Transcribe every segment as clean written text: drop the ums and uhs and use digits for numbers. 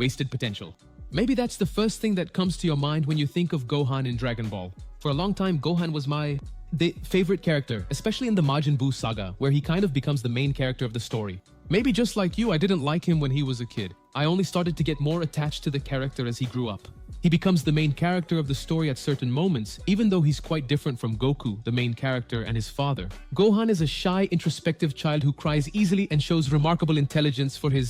wasted potential. Maybe that's the first thing that comes to your mind when you think of Gohan in Dragon Ball. For a long time, Gohan was my favorite character, especially in the Majin Buu saga, where he kind of becomes the main character of the story. Maybe just like you, I didn't like him when he was a kid. I only started to get more attached to the character as he grew up. He becomes the main character of the story at certain moments, even though he's quite different from Goku, the main character, and his father. Gohan is a shy, introspective child who cries easily and shows remarkable intelligence for his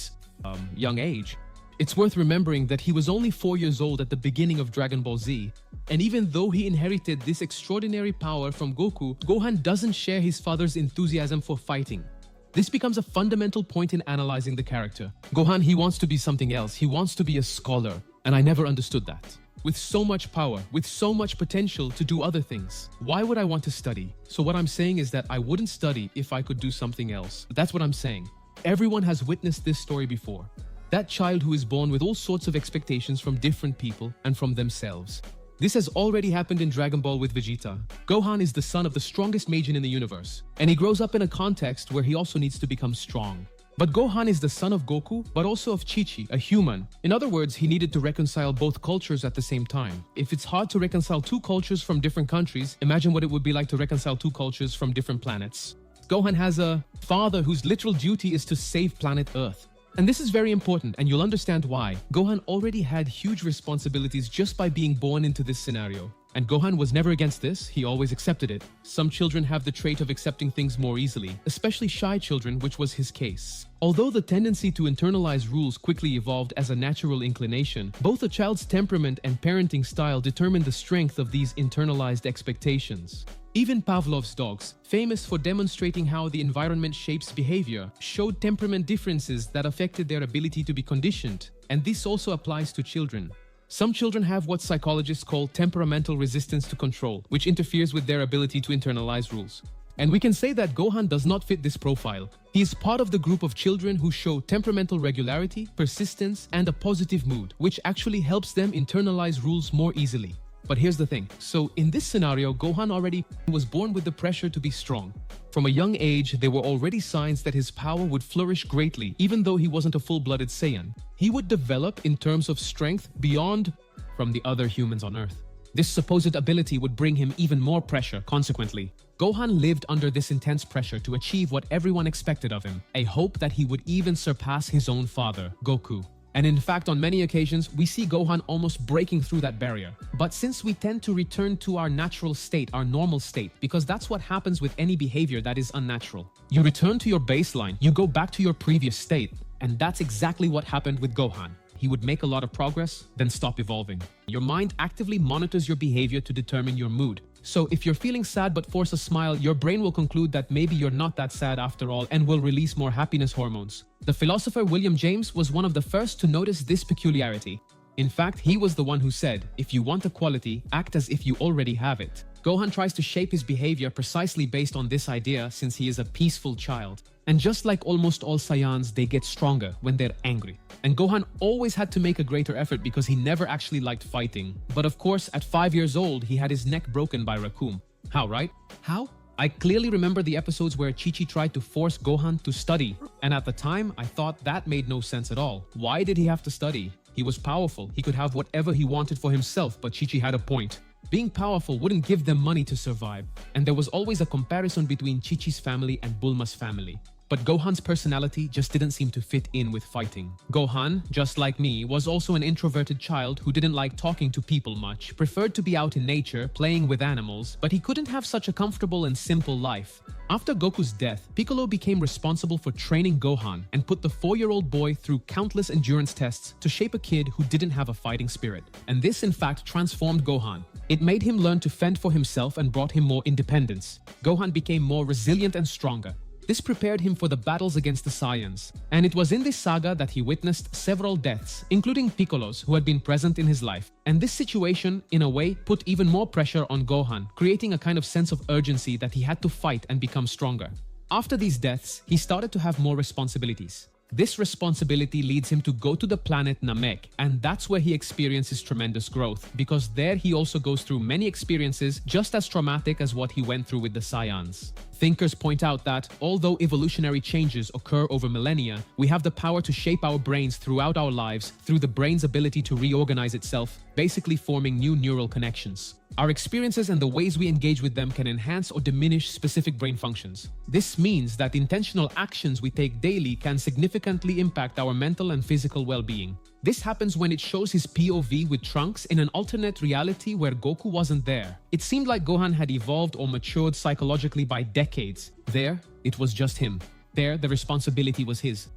young age. It's worth remembering that he was only 4 years old at the beginning of Dragon Ball Z, and even though he inherited this extraordinary power from Goku, Gohan doesn't share his father's enthusiasm for fighting. This becomes a fundamental point in analyzing the character. Gohan, he wants to be something else. He wants to be a scholar, and I never understood that. With so much power, with so much potential to do other things, why would I want to study? So what I'm saying is that I wouldn't study if I could do something else. That's what I'm saying. Everyone has witnessed this story before. That child who is born with all sorts of expectations from different people and from themselves. This has already happened in Dragon Ball with Vegeta. Gohan is the son of the strongest Majin in the universe, and he grows up in a context where he also needs to become strong. But Gohan is the son of Goku, but also of Chi-Chi, a human. In other words, he needed to reconcile both cultures at the same time. If it's hard to reconcile two cultures from different countries, imagine what it would be like to reconcile two cultures from different planets. Gohan has a father whose literal duty is to save planet Earth. And this is very important, and you'll understand why. Gohan already had huge responsibilities just by being born into this scenario. And Gohan was never against this, he always accepted it. Some children have the trait of accepting things more easily, especially shy children, which was his case. Although the tendency to internalize rules quickly evolved as a natural inclination, both a child's temperament and parenting style determine the strength of these internalized expectations. Even Pavlov's dogs, famous for demonstrating how the environment shapes behavior, showed temperament differences that affected their ability to be conditioned, and this also applies to children. Some children have what psychologists call temperamental resistance to control, which interferes with their ability to internalize rules. And we can say that Gohan does not fit this profile. He is part of the group of children who show temperamental regularity, persistence, and a positive mood, which actually helps them internalize rules more easily. But here's the thing. So in this scenario, Gohan already was born with the pressure to be strong. From a young age, there were already signs that his power would flourish greatly, even though he wasn't a full-blooded Saiyan. He would develop in terms of strength beyond from the other humans on Earth. This supposed ability would bring him even more pressure, consequently. Gohan lived under this intense pressure to achieve what everyone expected of him, a hope that he would even surpass his own father, Goku. And in fact, on many occasions, we see Gohan almost breaking through that barrier. But since we tend to return to our natural state, our normal state, because that's what happens with any behavior that is unnatural. You return to your baseline, you go back to your previous state. And that's exactly what happened with Gohan. He would make a lot of progress, then stop evolving. Your mind actively monitors your behavior to determine your mood. So if you're feeling sad but force a smile, your brain will conclude that maybe you're not that sad after all and will release more happiness hormones. The philosopher William James was one of the first to notice this peculiarity. In fact, he was the one who said, if you want a quality, act as if you already have it. Gohan tries to shape his behavior precisely based on this idea since he is a peaceful child. And just like almost all Saiyans, they get stronger when they're angry. And Gohan always had to make a greater effort because he never actually liked fighting. But of course, at 5 years old, he had his neck broken by Raccoon. How, right? How? I clearly remember the episodes where Chi-Chi tried to force Gohan to study. And at the time, I thought that made no sense at all. Why did he have to study? He was powerful. He could have whatever he wanted for himself, but Chi-Chi had a point. Being powerful wouldn't give them money to survive. And there was always a comparison between Chi-Chi's family and Bulma's family. But Gohan's personality just didn't seem to fit in with fighting. Gohan, just like me, was also an introverted child who didn't like talking to people much, preferred to be out in nature, playing with animals, but he couldn't have such a comfortable and simple life. After Goku's death, Piccolo became responsible for training Gohan and put the 4-year-old boy through countless endurance tests to shape a kid who didn't have a fighting spirit. And this in fact transformed Gohan. It made him learn to fend for himself and brought him more independence. Gohan became more resilient and stronger. This prepared him for the battles against the Saiyans, and it was in this saga that he witnessed several deaths, including Piccolo's, who had been present in his life. And this situation, in a way, put even more pressure on Gohan, creating a kind of sense of urgency that he had to fight and become stronger. After these deaths, he started to have more responsibilities. This responsibility leads him to go to the planet Namek, and that's where he experiences tremendous growth, because there he also goes through many experiences just as traumatic as what he went through with the Saiyans. Thinkers point out that, although evolutionary changes occur over millennia, we have the power to shape our brains throughout our lives through the brain's ability to reorganize itself, basically forming new neural connections. Our experiences and the ways we engage with them can enhance or diminish specific brain functions. This means that intentional actions we take daily can significantly impact our mental and physical well-being. This happens when it shows his POV with Trunks in an alternate reality where Goku wasn't there. It seemed like Gohan had evolved or matured psychologically by decades. There, it was just him. There, the responsibility was his.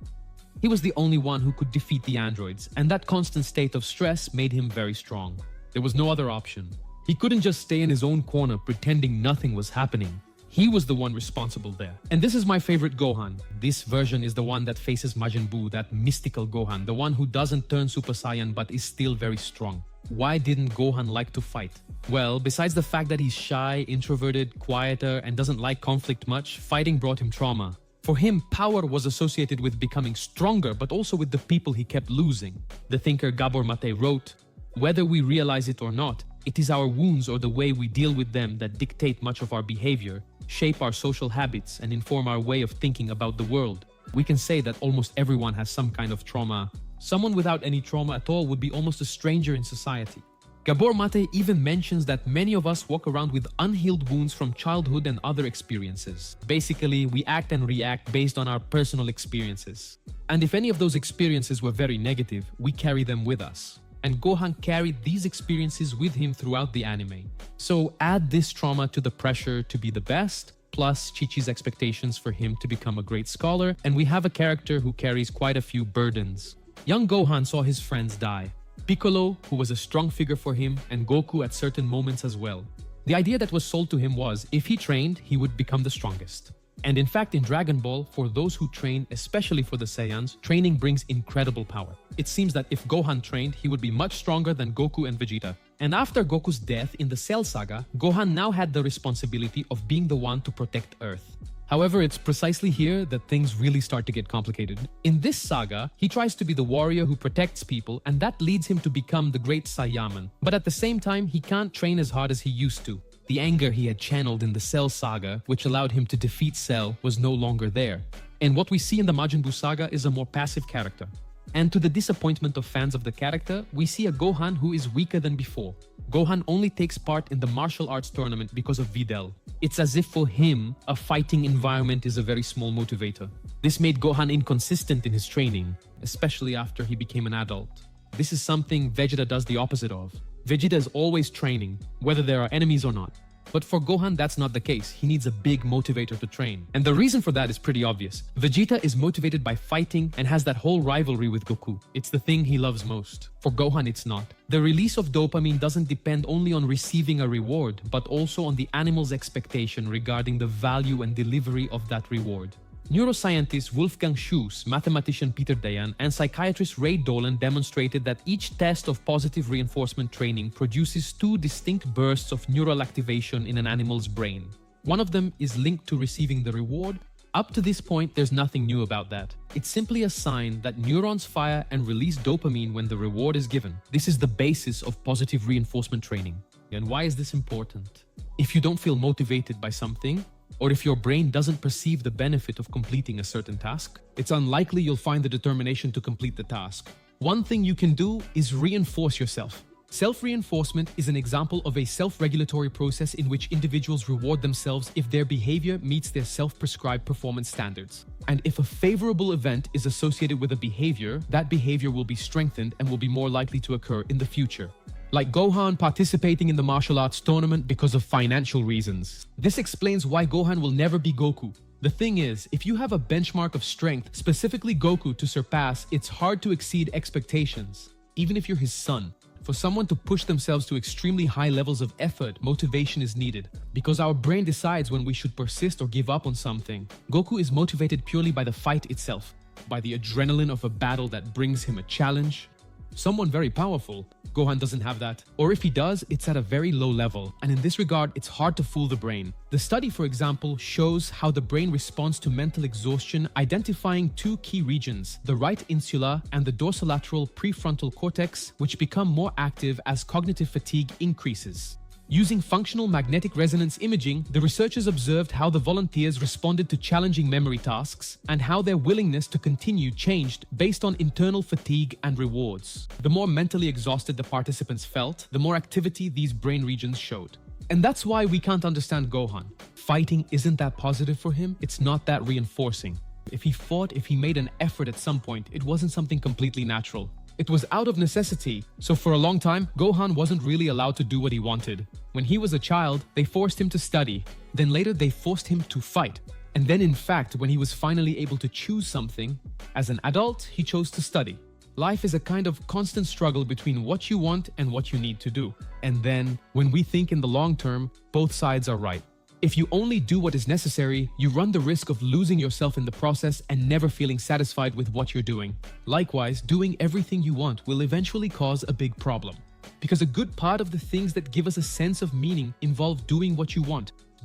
He was the only one who could defeat the androids, and that constant state of stress made him very strong. There was no other option. He couldn't just stay in his own corner pretending nothing was happening. He was the one responsible there. And this is my favorite Gohan. This version is the one that faces Majin Buu, that mystical Gohan, the one who doesn't turn Super Saiyan but is still very strong. Why didn't Gohan like to fight? Well, besides the fact that he's shy, introverted, quieter, and doesn't like conflict much, fighting brought him trauma. For him, power was associated with becoming stronger, but also with the people he kept losing. The thinker Gabor Mate wrote, "Whether we realize it or not, it is our wounds or the way we deal with them that dictate much of our behavior, shape our social habits, and inform our way of thinking about the world." We can say that almost everyone has some kind of trauma. Someone without any trauma at all would be almost a stranger in society. Gabor Mate even mentions that many of us walk around with unhealed wounds from childhood and other experiences. Basically, we act and react based on our personal experiences. And if any of those experiences were very negative, we carry them with us. And Gohan carried these experiences with him throughout the anime. So add this trauma to the pressure to be the best, plus Chi-Chi's expectations for him to become a great scholar, and we have a character who carries quite a few burdens. Young Gohan saw his friends die. Piccolo, who was a strong figure for him, and Goku at certain moments as well. The idea that was sold to him was, if he trained, he would become the strongest. And in fact, in Dragon Ball, for those who train, especially for the Saiyans, training brings incredible power. It seems that if Gohan trained, he would be much stronger than Goku and Vegeta. And after Goku's death in the Cell Saga, Gohan now had the responsibility of being the one to protect Earth. However, it's precisely here that things really start to get complicated. In this saga, he tries to be the warrior who protects people, and that leads him to become the great Saiyaman. But at the same time, he can't train as hard as he used to. The anger he had channeled in the Cell Saga, which allowed him to defeat Cell, was no longer there. And what we see in the Majin Buu saga is a more passive character. And to the disappointment of fans of the character, we see a Gohan who is weaker than before. Gohan only takes part in the martial arts tournament because of Videl. It's as if for him, a fighting environment is a very small motivator. This made Gohan inconsistent in his training, especially after he became an adult. This is something Vegeta does the opposite of. Vegeta is always training, whether there are enemies or not. But for Gohan, that's not the case. He needs a big motivator to train. And the reason for that is pretty obvious. Vegeta is motivated by fighting and has that whole rivalry with Goku. It's the thing he loves most. For Gohan, it's not. The release of dopamine doesn't depend only on receiving a reward, but also on the animal's expectation regarding the value and delivery of that reward. Neuroscientist Wolfgang Schuss, mathematician Peter Dayan, and psychiatrist Ray Dolan demonstrated that each test of positive reinforcement training produces two distinct bursts of neural activation in an animal's brain. One of them is linked to receiving the reward. Up to this point, there's nothing new about that. It's simply a sign that neurons fire and release dopamine when the reward is given. This is the basis of positive reinforcement training. And why is this important? If you don't feel motivated by something, or if your brain doesn't perceive the benefit of completing a certain task, it's unlikely you'll find the determination to complete the task. One thing you can do is reinforce yourself. Self-reinforcement is an example of a self-regulatory process in which individuals reward themselves if their behavior meets their self-prescribed performance standards. And if a favorable event is associated with a behavior, that behavior will be strengthened and will be more likely to occur in the future. Like Gohan participating in the martial arts tournament because of financial reasons. This explains why Gohan will never be Goku. The thing is, if you have a benchmark of strength, specifically Goku, to surpass, it's hard to exceed expectations, even if you're his son. For someone to push themselves to extremely high levels of effort, motivation is needed, because our brain decides when we should persist or give up on something. Goku is motivated purely by the fight itself, by the adrenaline of a battle that brings him a challenge. Someone very powerful. Gohan doesn't have that. Or if he does, it's at a very low level. And in this regard, it's hard to fool the brain. The study, for example, shows how the brain responds to mental exhaustion, identifying two key regions, the right insula and the dorsolateral prefrontal cortex, which become more active as cognitive fatigue increases. Using functional magnetic resonance imaging, the researchers observed how the volunteers responded to challenging memory tasks and how their willingness to continue changed based on internal fatigue and rewards. The more mentally exhausted the participants felt, the more activity these brain regions showed. And that's why we can't understand Gohan. Fighting isn't that positive for him, it's not that reinforcing. If he fought, if he made an effort at some point, it wasn't something completely natural. It was out of necessity. So for a long time, Gohan wasn't really allowed to do what he wanted. When he was a child, they forced him to study. Then later they forced him to fight. And then in fact, when he was finally able to choose something, as an adult, he chose to study. Life is a kind of constant struggle between what you want and what you need to do. And then, when we think in the long term, both sides are right. If you only do what is necessary, you run the risk of losing yourself in the process and never feeling satisfied with what you're doing. Likewise, doing everything you want will eventually cause a big problem. Because a good part of the things that give us a sense of meaning involve doing what you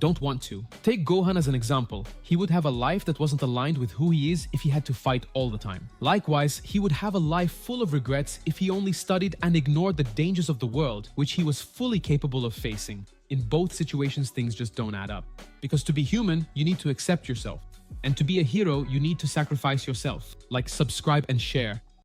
don't want to. Take Gohan as an example. He would have a life that wasn't aligned with who he is if he had to fight all the time. Likewise, he would have a life full of regrets if he only studied and ignored the dangers of the world, which he was fully capable of facing. In both situations, things just don't add up. Because to be human, you need to accept yourself. And to be a hero, you need to sacrifice yourself. Like, subscribe and share.